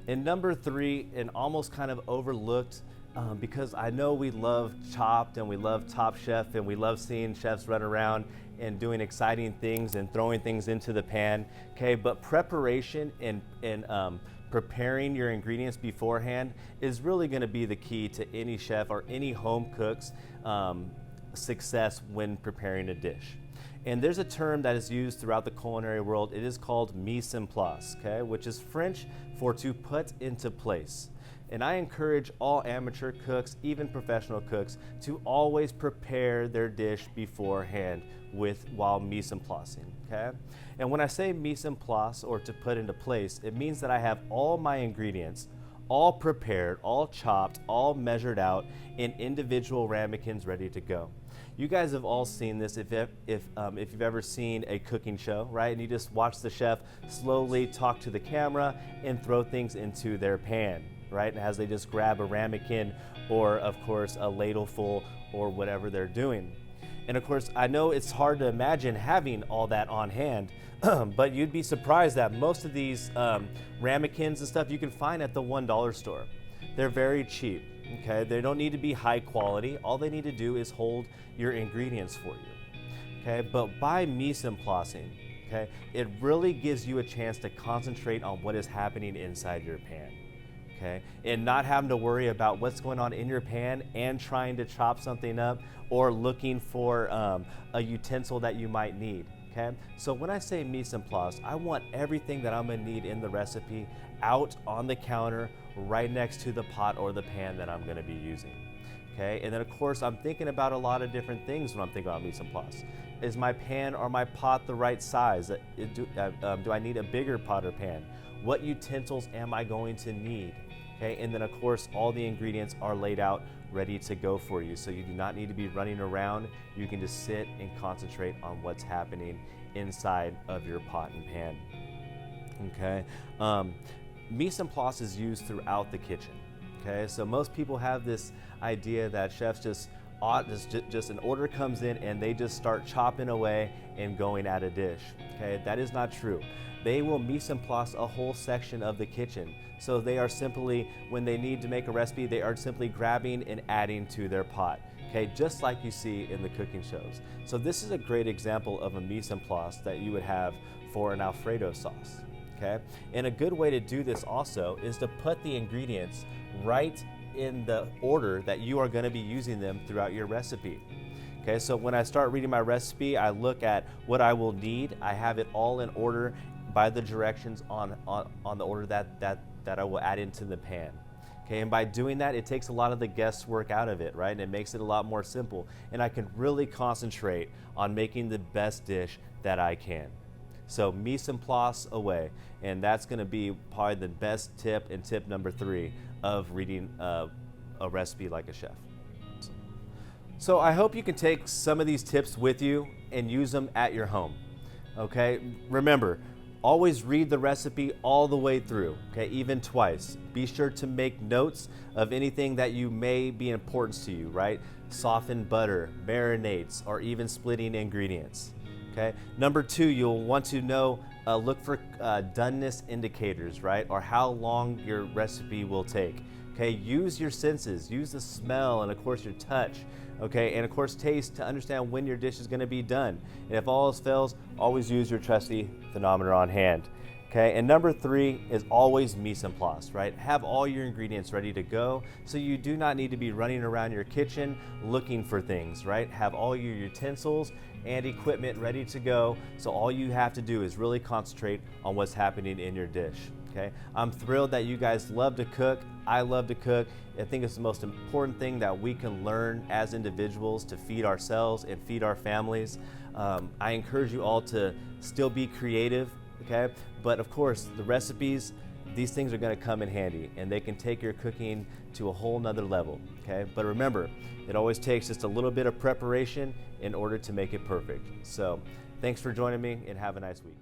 And number three, and almost kind of overlooked, because I know we love Chopped and we love Top Chef and we love seeing chefs run around and doing exciting things and throwing things into the pan, okay? But preparation and preparing your ingredients beforehand is really gonna be the key to any chef or any home cook's success when preparing a dish. And there's a term that is used throughout the culinary world. It is called mise en place, okay? Which is French for to put into place. And I encourage all amateur cooks, even professional cooks, to always prepare their dish beforehand while mise en placing, okay? And when I say mise en place, or to put into place, it means that I have all my ingredients all prepared, all chopped, all measured out in individual ramekins ready to go. You guys have all seen this if you've ever seen a cooking show, right? And you just watch the chef slowly talk to the camera and throw things into their pan, right? And as they just grab a ramekin or, of course, a ladleful or whatever they're doing. And of course, I know it's hard to imagine having all that on hand, but you'd be surprised that most of these ramekins and stuff you can find at the $1 store. They're very cheap, okay? They don't need to be high quality. All they need to do is hold your ingredients for you, okay? But by mise en placing, okay, it really gives you a chance to concentrate on what is happening inside your pan. Okay, and not having to worry about what's going on in your pan and trying to chop something up or looking for a utensil that you might need. Okay, so when I say mise en place, I want everything that I'm gonna need in the recipe out on the counter right next to the pot or the pan that I'm gonna be using. Okay, and then of course I'm thinking about a lot of different things when I'm thinking about mise en place. Is my pan or my pot the right size? Do I need a bigger pot or pan? What utensils am I going to need? Okay, and then of course all the ingredients are laid out ready to go for you, so you do not need to be running around. You can just sit and concentrate on what's happening inside of your pot and pan. Okay, mise en place is used throughout the kitchen. Okay, so most people have this idea that chefs just an order comes in and they just start chopping away and going at a dish. Okay, that is not true. They will mise en place a whole section of the kitchen. So they are simply, when they need to make a recipe, they are simply grabbing and adding to their pot. Okay, just like you see in the cooking shows. So this is a great example of a mise en place that you would have for an Alfredo sauce. Okay, and a good way to do this also is to put the ingredients right in the order that you are going to be using them throughout your recipe. Okay, so when I start reading my recipe, I look at what I will need. I have it all in order by the directions on the order that I will add into the pan. Okay, and by doing that, it takes a lot of the guesswork out of it, right? And it makes it a lot more simple. And I can really concentrate on making the best dish that I can. So mise en place away, and that's gonna be probably the best tip, and tip number 3 of reading a recipe like a chef. So I hope you can take some of these tips with you and use them at your home, okay? Remember, always read the recipe all the way through, okay, even twice. Be sure to make notes of anything that you may be important to you, right? Softened butter, marinades, or even splitting ingredients. Okay. Number 2, you'll want to know, look for doneness indicators, right? Or how long your recipe will take. Okay, use your senses, use the smell and of course your touch, okay? And of course taste to understand when your dish is gonna be done. And if all else fails, always use your trusty thermometer on hand. Okay, and number 3 is always mise en place, right? Have all your ingredients ready to go so you do not need to be running around your kitchen looking for things, right? Have all your utensils and equipment ready to go, so all you have to do is really concentrate on what's happening in your dish, okay? I'm thrilled that you guys love to cook. I love to cook. I think it's the most important thing that we can learn as individuals to feed ourselves and feed our families. I encourage you all to still be creative, okay? But of course, the recipes, these things are gonna come in handy and they can take your cooking to a whole nother level, okay? But remember, it always takes just a little bit of preparation in order to make it perfect. So thanks for joining me and have a nice week.